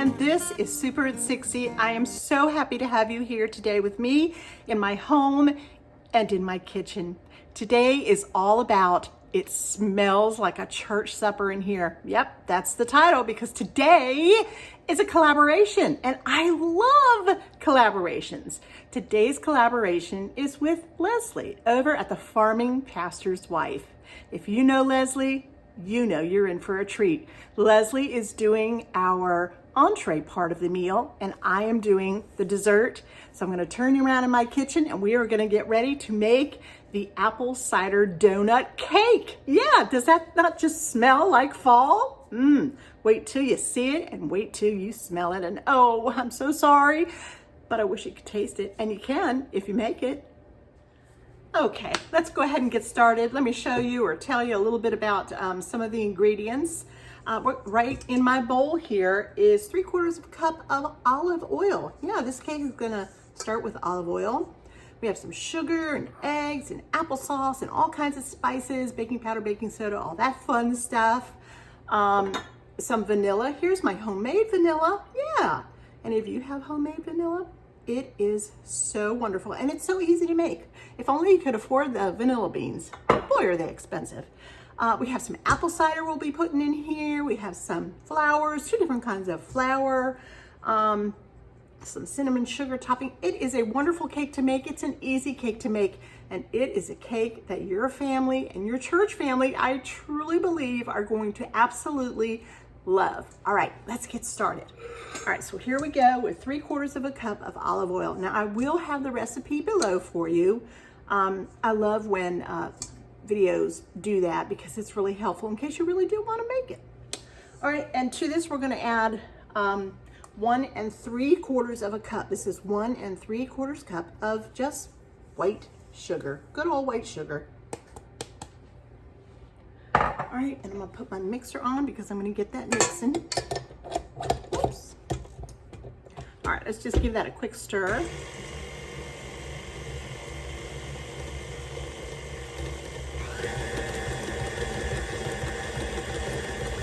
and this is Super at 60. I am so happy to have you here today with me in my home and in my kitchen. Today is all about it smells like a church supper in here. Yep, that's the title, because today is a collaboration and I love collaborations. Today's collaboration is with Leslie over at the Farming Pastor's Wife. If you know Leslie, you know you're in for a treat. Leslie is doing our entree part of the meal and I am doing the dessert. So I'm going to turn you around in my kitchen and we are going to get ready to make the Apple Cider Doughnut Cake. Yeah, does that not just smell like fall? Wait till you see it and wait till you smell it. And oh, I'm so sorry, but I wish you could taste it. And you can if you make it. Okay, let's go ahead and get started. Let me show you or tell you a little bit about some of the ingredients. Right in my bowl here is 3/4 cup of olive oil. Yeah, this cake is gonna start with olive oil. We have some sugar and eggs and applesauce and all kinds of spices, baking powder, baking soda, all that fun stuff. Some vanilla. Here's my homemade vanilla. Yeah, and if you have homemade vanilla, it is so wonderful and it's so easy to make. If only you could afford the vanilla beans. Boy, are they expensive. We have some apple cider we'll be putting in here. We have some flours, 2 different kinds of flour, some cinnamon sugar topping. It is a wonderful cake to make. It's an easy cake to make, and it is a cake that your family and your church family, I truly believe, are going to absolutely love. All right, let's get started. All right, so here we go with 3/4 cup of olive oil. Now I will have the recipe below for you. I love when videos do that because it's really helpful in case you really do want to make it. All right, and to this we're going to add 1 3/4 cup. This is 1 3/4 cup of just white sugar, good old white sugar. All right, and I'm gonna put my mixer on because I'm gonna get that mixing. Oops. All right, let's just give that a quick stir.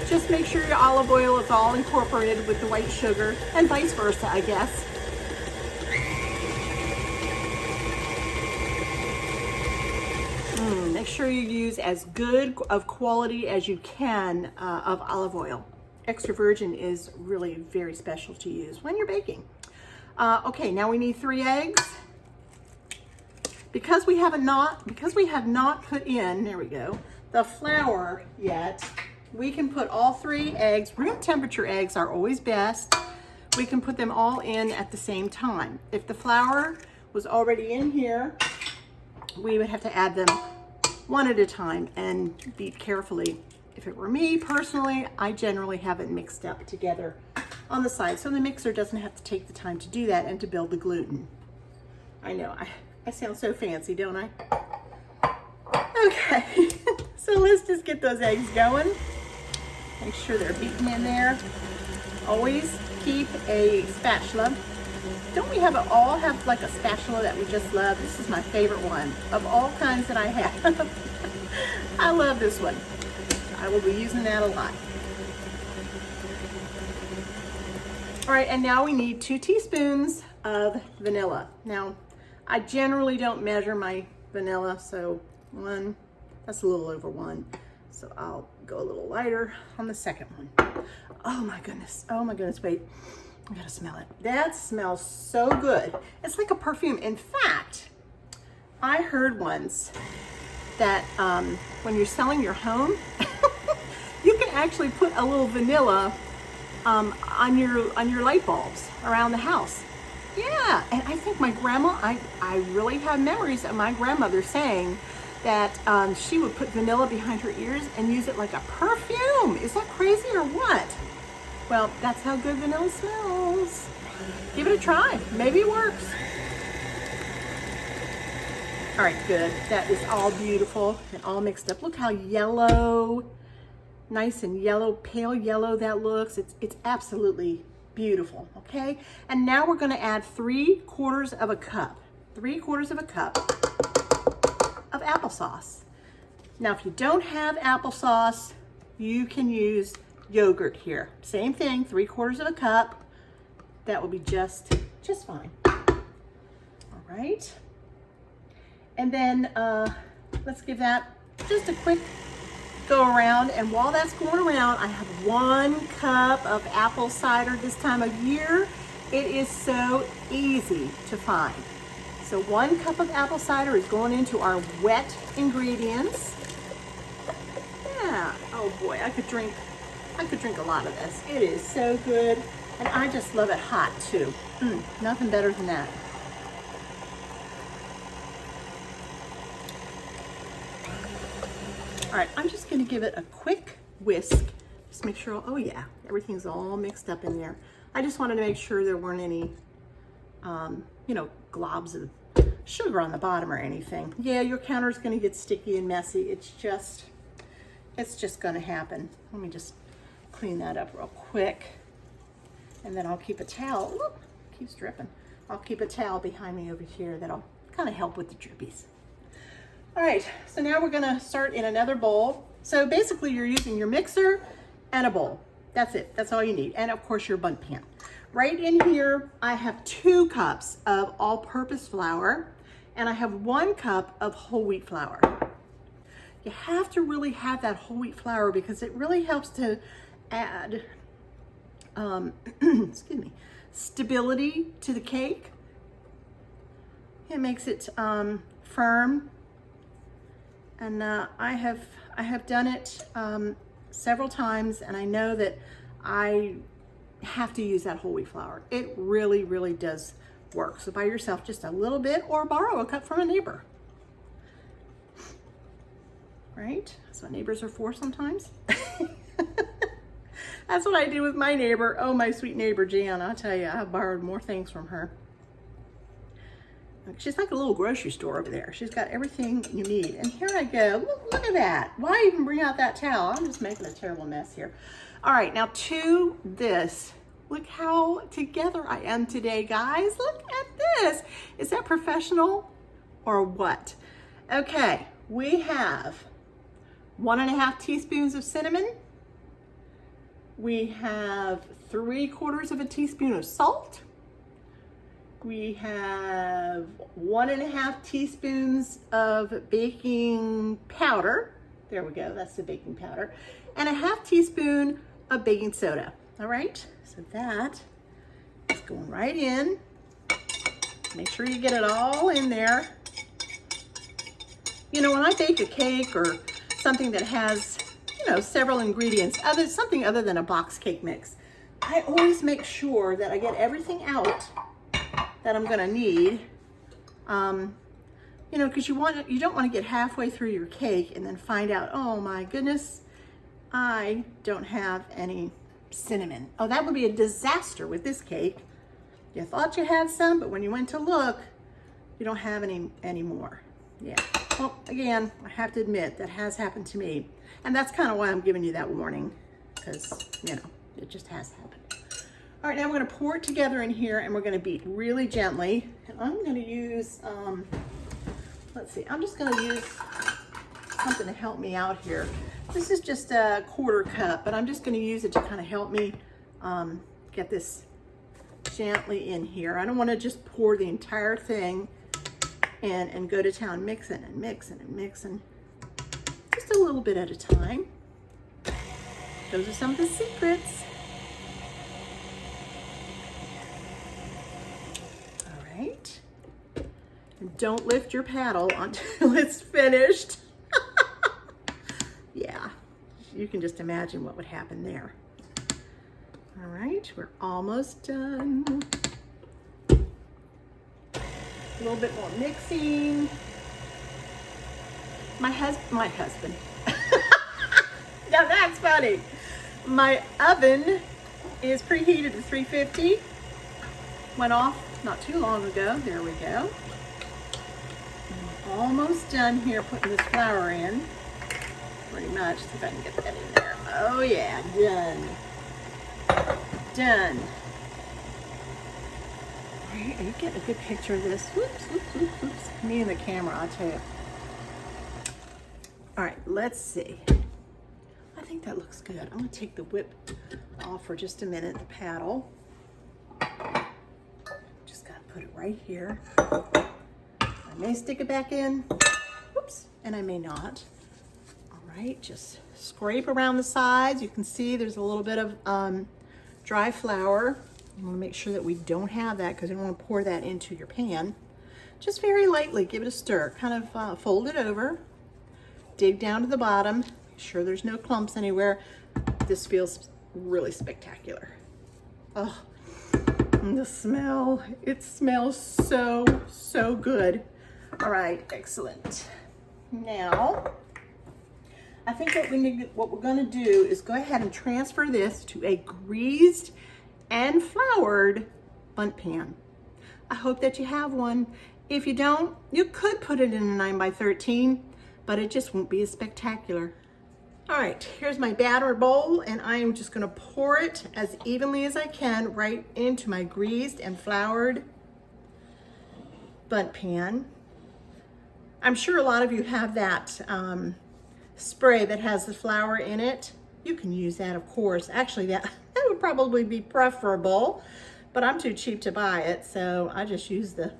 Just make sure your olive oil is all incorporated with the white sugar, and vice versa, I guess. Make sure you use as good of quality as you can of olive oil. Extra virgin is really very special to use when you're baking. Okay, now we need 3 eggs. Because we have not put in, there we go, the flour yet, we can put all 3 eggs. Room temperature eggs are always best. We can put them all in at the same time. If the flour was already in here, we would have to add them one at a time and beat carefully. If it were me personally, I generally have it mixed up together on the side so the mixer doesn't have to take the time to do that and to build the gluten. I know, I sound so fancy, don't I? Okay, so let's just get those eggs going. Make sure they're beaten in there. Always keep a spatula. Don't we all have like a spatula that we just love? This is my favorite one of all kinds that I have. I love this one. I will be using that a lot. All right, and now we need 2 teaspoons of vanilla. Now, I generally don't measure my vanilla, so that's a little over 1. So I'll go a little lighter on the second one. Oh my goodness, wait. I gotta smell it. That smells so good. It's like a perfume. In fact, I heard once that when you're selling your home, you can actually put a little vanilla on your light bulbs around the house. Yeah, and I think my grandma, I really have memories of my grandmother saying that she would put vanilla behind her ears and use it like a perfume. Is that crazy or what? Well, that's how good vanilla smells. Give it a try. Maybe it works. All right, good. That is all beautiful and all mixed up. Look how yellow, nice and yellow, pale yellow that looks. It's absolutely beautiful, okay? And now we're gonna add 3/4 cup. 3/4 cup of applesauce. Now, if you don't have applesauce, you can use yogurt here. Same thing, 3/4 cup. that will be just fine. All right. And then let's give that just a quick go around. And while that's going around, I have 1 cup of apple cider this time of year. It is so easy to find. So 1 cup of apple cider is going into our wet ingredients. Yeah, oh boy, I could drink a lot of this. It is so good. And I just love it hot too. Nothing better than that. All right, I'm just gonna give it a quick whisk. Just make sure, oh yeah, everything's all mixed up in there. I just wanted to make sure there weren't any, you know, globs of sugar on the bottom or anything. Yeah, your counter's gonna get sticky and messy. It's just gonna happen. Let me just clean that up real quick. And then I'll keep a towel, whoop, keeps dripping. I'll keep a towel behind me over here that'll kind of help with the drippies. All right, so now we're gonna start in another bowl. So basically you're using your mixer and a bowl. That's it, that's all you need. And of course your bundt pan. Right in here, I have 2 cups of all-purpose flour and I have 1 cup of whole wheat flour. You have to really have that whole wheat flour because it really helps to add, excuse me, stability to the cake. It makes it firm. And I have done it several times, and I know that I have to use that whole wheat flour. It really, really does work. So buy yourself just a little bit or borrow a cup from a neighbor. Right? That's what neighbors are for sometimes. That's what I do with my neighbor. Oh, my sweet neighbor, Jan. I'll tell you, I've borrowed more things from her. She's like a little grocery store over there. She's got everything you need. And here I go. Look at that. Why even bring out that towel? I'm just making a terrible mess here. All right, now to this. Look how together I am today, guys. Look at this. Is that professional or what? Okay, we have 1½ teaspoons of cinnamon. We have 3/4 of a teaspoon of salt. We have 1½ teaspoons of baking powder. There we go, that's the baking powder. And 1/2 teaspoon of baking soda. All right, so that is going right in. Make sure you get it all in there. You know, when I bake a cake or something that has, you know, several ingredients, something other than a box cake mix, I always make sure that I get everything out that I'm gonna need. You know, because you don't want to get halfway through your cake and then find out, oh my goodness, I don't have any cinnamon. Oh, that would be a disaster with this cake. You thought you had some, but when you went to look, you don't have any anymore. Yeah. Well, again, I have to admit that has happened to me, and that's kind of why I'm giving you that warning, because you know it just has happened. All right, now we're going to pour it together in here, and we're going to beat really gently. And I'm going to use, let's see, I'm just going to use something to help me out here. This is just a 1/4 cup, but I'm just going to use it to kind of help me get this gently in here. I don't want to just pour the entire thing in and go to town mixing and mixing and mixing. Just a little bit at a time. Those are some of the secrets. All right. And don't lift your paddle until it's finished. Yeah, you can just imagine what would happen there. All right, we're almost done. A little bit more mixing. My husband. Now that's funny. My oven is preheated to 350. Went off not too long ago. There we go. I'm almost done here putting this flour in. Pretty much. See if I can get that in there. Oh yeah, done. Done. Are you getting a good picture of this? Whoops, whoops, whoops, whoops. Me and the camera, I'll tell you. All right, let's see. I think that looks good. I'm gonna take the whip off for just a minute, the paddle. put it right here. I may stick it back in, whoops, and I may not. All right, just scrape around the sides. You can see there's a little bit of dry flour. You want to make sure that we don't have that because you don't want to pour that into your pan. Just very lightly, give it a stir. Kind of fold it over, dig down to the bottom, make sure there's no clumps anywhere. This feels really spectacular. Oh, and the smell, it smells so, so good. All right, excellent. Now, I think what we're gonna do is go ahead and transfer this to a greased and floured bundt pan. I hope that you have one. If you don't, you could put it in a 9x13, but it just won't be as spectacular. All right, here's my batter bowl, and I am just gonna pour it as evenly as I can right into my greased and floured bundt pan. I'm sure a lot of you have that spray that has the flour in it. You can use that, of course. Actually, that would probably be preferable, but I'm too cheap to buy it, so I just use the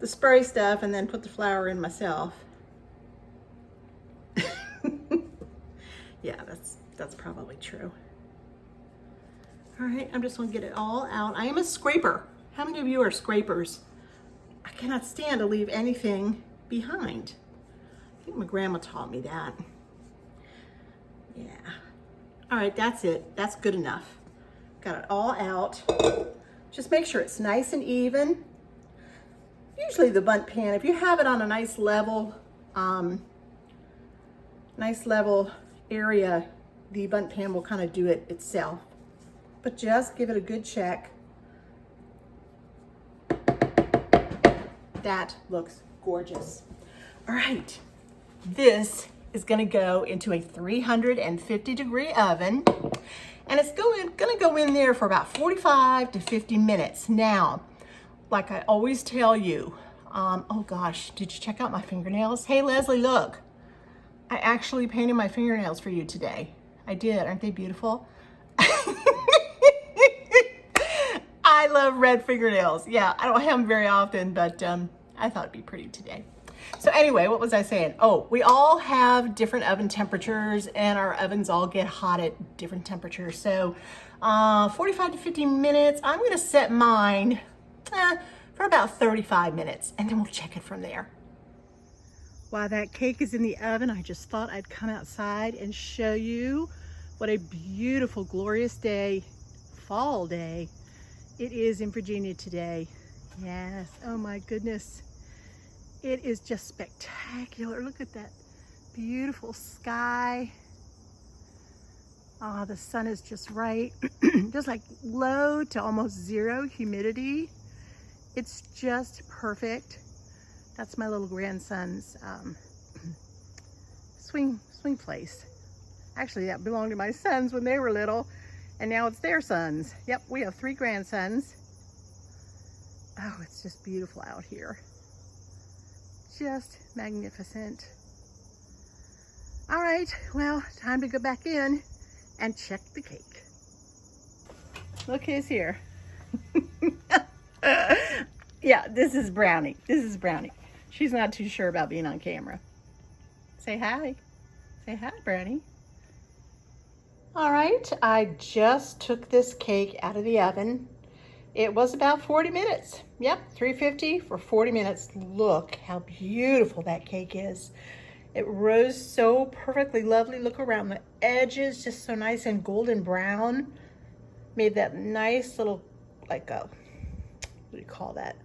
spray stuff and then put the flour in myself. Yeah, that's probably true. All right, I'm just gonna get it all out. I am a scraper. How many of you are scrapers? I cannot stand to leave anything behind. I think my grandma taught me that. Yeah. All right, that's it. That's good enough. Got it all out. Just make sure it's nice and even. Usually the bundt pan, if you have it on a nice level area, the bundt pan will kind of do it itself. But just give it a good check. That looks gorgeous. All right, this is gonna go into a 350-degree oven, and it's gonna go in there for about 45 to 50 minutes. Now, like I always tell you, oh gosh, did you check out my fingernails? Hey Leslie, look, I actually painted my fingernails for you today. I did, aren't they beautiful? I love red fingernails. Yeah, I don't have them very often, but I thought it'd be pretty today. So anyway, what was I saying? Oh, we all have different oven temperatures, and our ovens all get hot at different temperatures. So 45 to 50 minutes, I'm gonna set mine for about 35 minutes, and then we'll check it from there. While that cake is in the oven, I just thought I'd come outside and show you what a beautiful, glorious day, fall day, it is in Virginia today. Yes, oh my goodness. It is just spectacular. Look at that beautiful sky. Oh, the sun is just right. Just like low to almost zero humidity. It's just perfect. That's my little grandson's swing place. Actually, that belonged to my sons when they were little, and now it's their sons. Yep, we have 3 grandsons. Oh, it's just beautiful out here. Just magnificent. All right, well, time to go back in and check the cake. Look who's here. Yeah, this is Brownie. This is Brownie. She's not too sure about being on camera. Say hi. Say hi, Brownie. All right, I just took this cake out of the oven. It was about 40 minutes. Yep, 350 for 40 minutes. Look how beautiful that cake is. It rose so perfectly lovely. Look around the edges, just so nice and golden brown. Made that nice little, like a, what do you call that?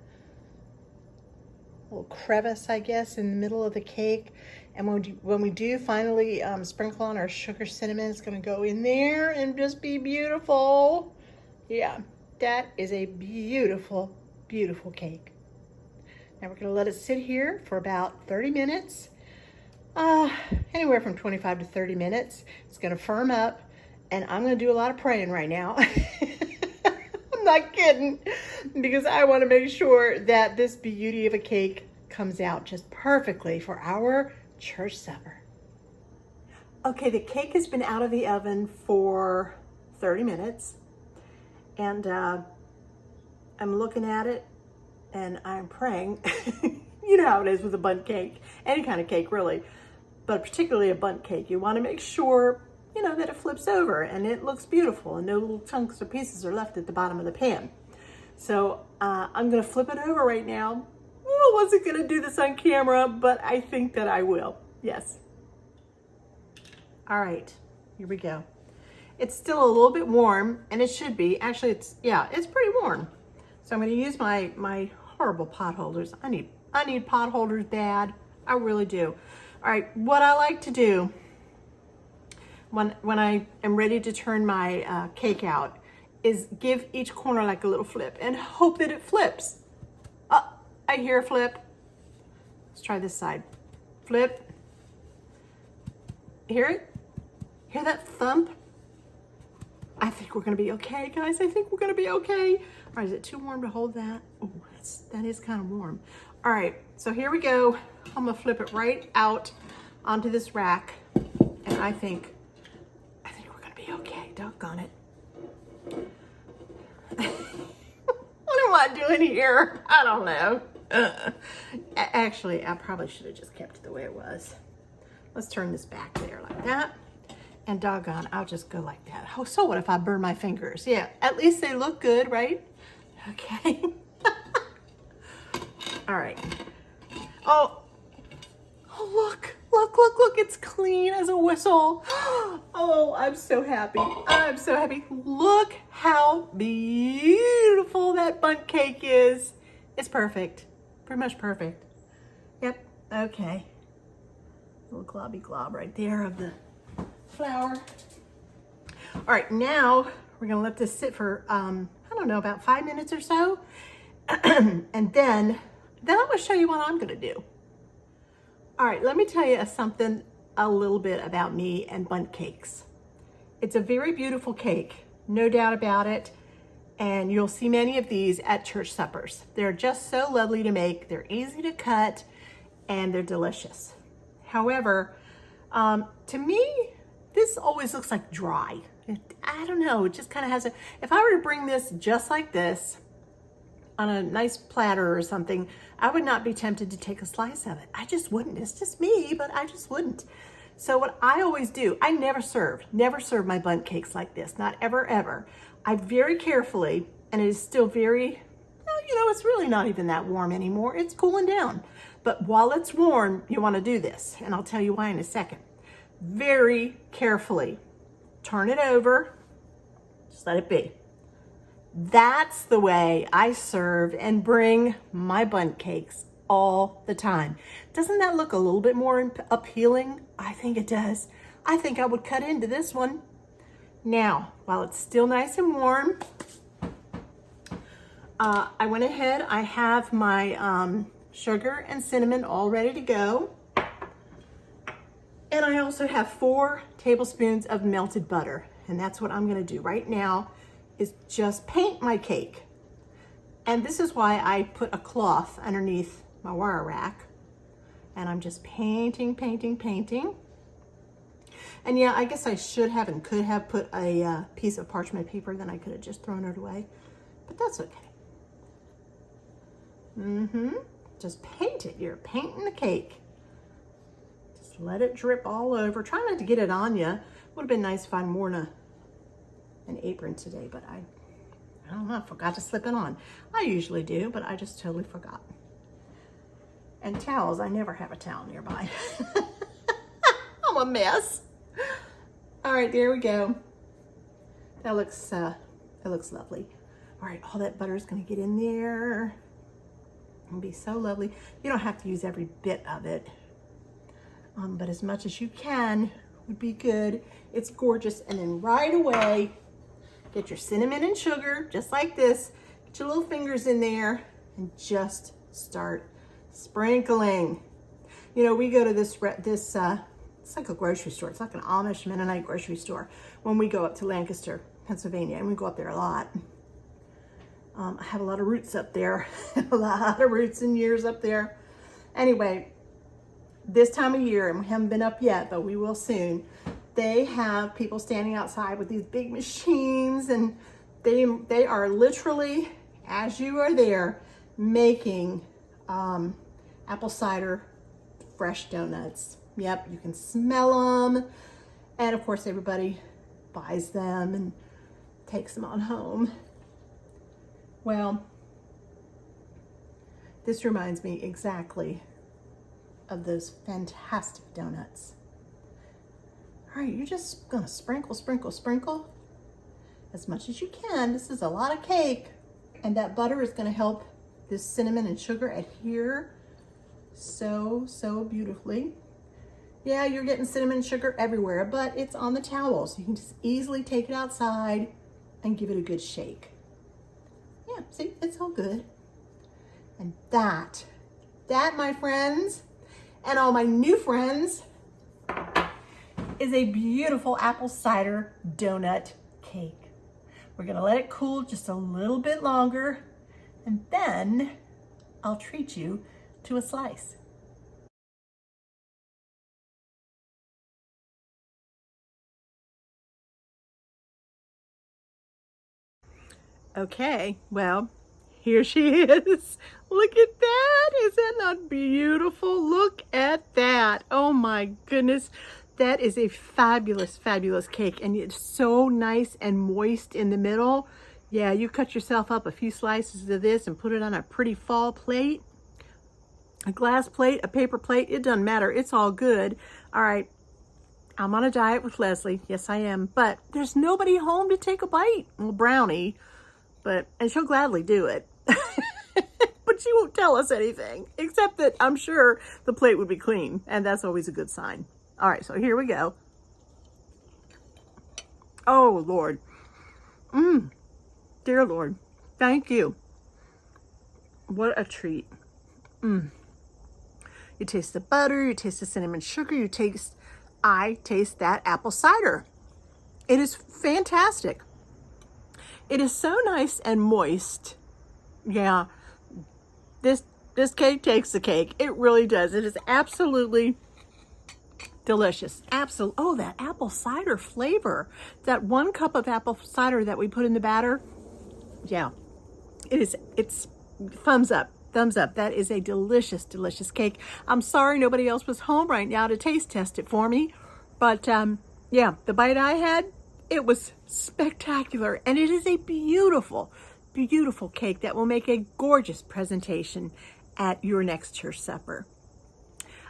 Little crevice, I guess, in the middle of the cake. And when we do finally sprinkle on our sugar cinnamon, it's gonna go in there and just be beautiful. Yeah, that is a beautiful, beautiful cake. Now we're gonna let it sit here for about 30 minutes. Anywhere from 25 to 30 minutes. It's gonna firm up, and I'm gonna do a lot of praying right now. I'm not kidding, because I wanna make sure that this beauty of a cake comes out just perfectly for our church supper. Okay, the cake has been out of the oven for 30 minutes, and I'm looking at it, and I'm praying, you know how it is with a bundt cake, any kind of cake really, but particularly a bundt cake. You want to make sure, you know, that it flips over and it looks beautiful and no little chunks or pieces are left at the bottom of the pan. So I'm going to flip it over right now. I wasn't going to do this on camera, but I think that I will. Yes. All right, here we go. It's still a little bit warm, and it should be. Actually, it's pretty warm. So I'm going to use my horrible pot holders. I need pot holders bad. I really do. All right, what I like to do when I am ready to turn my cake out is give each corner like a little flip and hope that it flips. Oh, I hear a flip. Let's try this side. Flip. Hear it? Hear that thump? I think we're gonna be okay, guys. I think we're gonna be okay. All right, is it too warm to hold that? Oh, that is kind of warm. All right, so here we go. I'm gonna flip it right out onto this rack, and I think we're gonna be okay. Doggone it. What am I doing here? I don't know. Actually, I probably should have just kept it the way it was. Let's turn this back there like that. And doggone, I'll just go like that. Oh, so what if I burn my fingers? Yeah, at least they look good, right? Okay. All right. Oh, look, it's clean as a whistle. Oh, I'm so happy. I'm so happy. Look how beautiful that bundt cake is. It's perfect, pretty much perfect. Yep, okay. A little globby glob right there of the flour. All right, now we're gonna let this sit for, I don't know, about 5 minutes or so. And then I'm gonna show you what I'm gonna do. All right, let me tell you something a little bit about me and bundt cakes. It's a very beautiful cake, no doubt about it. And you'll see many of these at church suppers. They're just so lovely to make. They're easy to cut and they're delicious. However, to me, this always looks like dry. I don't know, it just kind of has a, if I were to bring this just like this on a nice platter or something, I would not be tempted to take a slice of it. I just wouldn't. It's just me, but I just wouldn't. So what I always do, I never serve my bundt cakes like this, not ever, ever. I very carefully, and it is still very, well, you know, it's really not even that warm anymore. It's cooling down. But while it's warm, you want to do this, and I'll tell you why in a second. Very carefully turn it over, just let it be. That's the way I serve and bring my bundt cakes all the time. Doesn't that look a little bit more appealing? I think it does. I think I would cut into this one. Now, while it's still nice and warm, I went ahead, I have my sugar and cinnamon all ready to go. And I also have 4 tablespoons of melted butter. And that's what I'm gonna do right now, is just paint my cake. And this is why I put a cloth underneath my wire rack. And I'm just painting. And yeah, I guess I should have and could have put a piece of parchment paper, then I could have just thrown it away. But that's okay. Just paint it. You're painting the cake. Just let it drip all over. Try not to get it on you. Would have been nice if I'd worn an apron today, but I don't know, I forgot to slip it on. I usually do, but I just totally forgot. And towels, I never have a towel nearby. I'm a mess. All right, there we go. That looks lovely. All right, all that butter is gonna get in there. It'll be so lovely. You don't have to use every bit of it, but as much as you can would be good. It's gorgeous. And then right away, get your cinnamon and sugar, just like this. Get your little fingers in there and just start sprinkling. You know, we go to this it's like a grocery store. It's like an Amish Mennonite grocery store when we go up to Lancaster, Pennsylvania, and we go up there a lot. I have a lot of roots up there, a lot of roots and years up there. Anyway, this time of year, and we haven't been up yet, but we will soon, they have people standing outside with these big machines, and they are literally, as you are there, making apple cider fresh donuts. Yep, you can smell them. And of course, everybody buys them and takes them on home. Well, this reminds me exactly of those fantastic donuts. All right, you're just gonna sprinkle, sprinkle, sprinkle as much as you can. This is a lot of cake, and that butter is gonna help this cinnamon and sugar adhere so beautifully. Yeah, you're getting cinnamon and sugar everywhere, but it's on the towel, so you can just easily take it outside and give it a good shake. Yeah, see, it's all good. And that, my friends, and all my new friends, is a beautiful apple cider donut cake. We're gonna let it cool just a little bit longer, and then I'll treat you to a slice. Okay, well, here she is. Look at that. Is that not beautiful? Look at that. Oh my goodness. That is a fabulous, fabulous cake. And it's so nice and moist in the middle. Yeah, you cut yourself up a few slices of this and put it on a pretty fall plate. A glass plate, a paper plate, it doesn't matter. It's all good. All right, I'm on a diet with Leslie. Yes, I am. But there's nobody home to take a bite. Well, Brownie, and she'll gladly do it. But she won't tell us anything, except that I'm sure the plate would be clean, and that's always a good sign. All right, so here we go. Oh, Lord. Dear Lord, thank you. What a treat. You taste the butter, you taste the cinnamon sugar, I taste that apple cider. It is fantastic. It is so nice and moist. Yeah, this cake takes the cake. It really does. It is absolutely delicious. Oh, that apple cider flavor. That 1 cup of apple cider that we put in the batter. Yeah, it's thumbs up. Thumbs up. That is a delicious, delicious cake. I'm sorry nobody else was home right now to taste test it for me. But yeah, the bite I had, it was spectacular. And it is a beautiful, beautiful cake that will make a gorgeous presentation at your next church supper.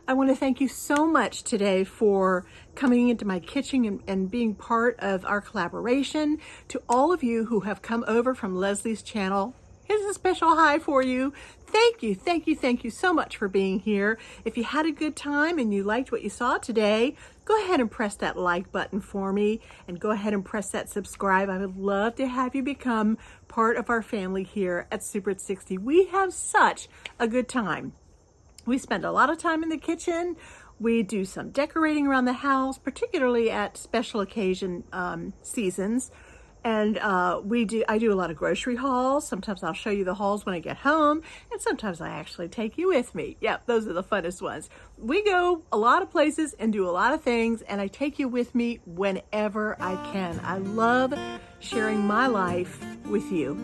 I want to thank you so much today for coming into my kitchen and being part of our collaboration. To all of you who have come over from Leslie's channel, here's a special hi for you. Thank you, thank you, thank you so much for being here. If you had a good time and you liked what you saw today, go ahead and press that like button for me and go ahead and press that subscribe. I would love to have you become part of our family here at Super at 60. We have such a good time. We spend a lot of time in the kitchen. We do some decorating around the house, particularly at special occasion seasons. And I do a lot of grocery hauls. Sometimes I'll show you the hauls when I get home, and sometimes I actually take you with me. Yep, those are the funnest ones. We go a lot of places and do a lot of things, and I take you with me whenever I can. I love sharing my life with you.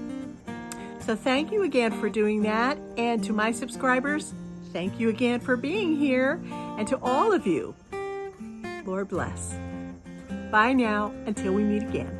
So thank you again for doing that. And to my subscribers, thank you again for being here. And to all of you, Lord bless. Bye now until we meet again.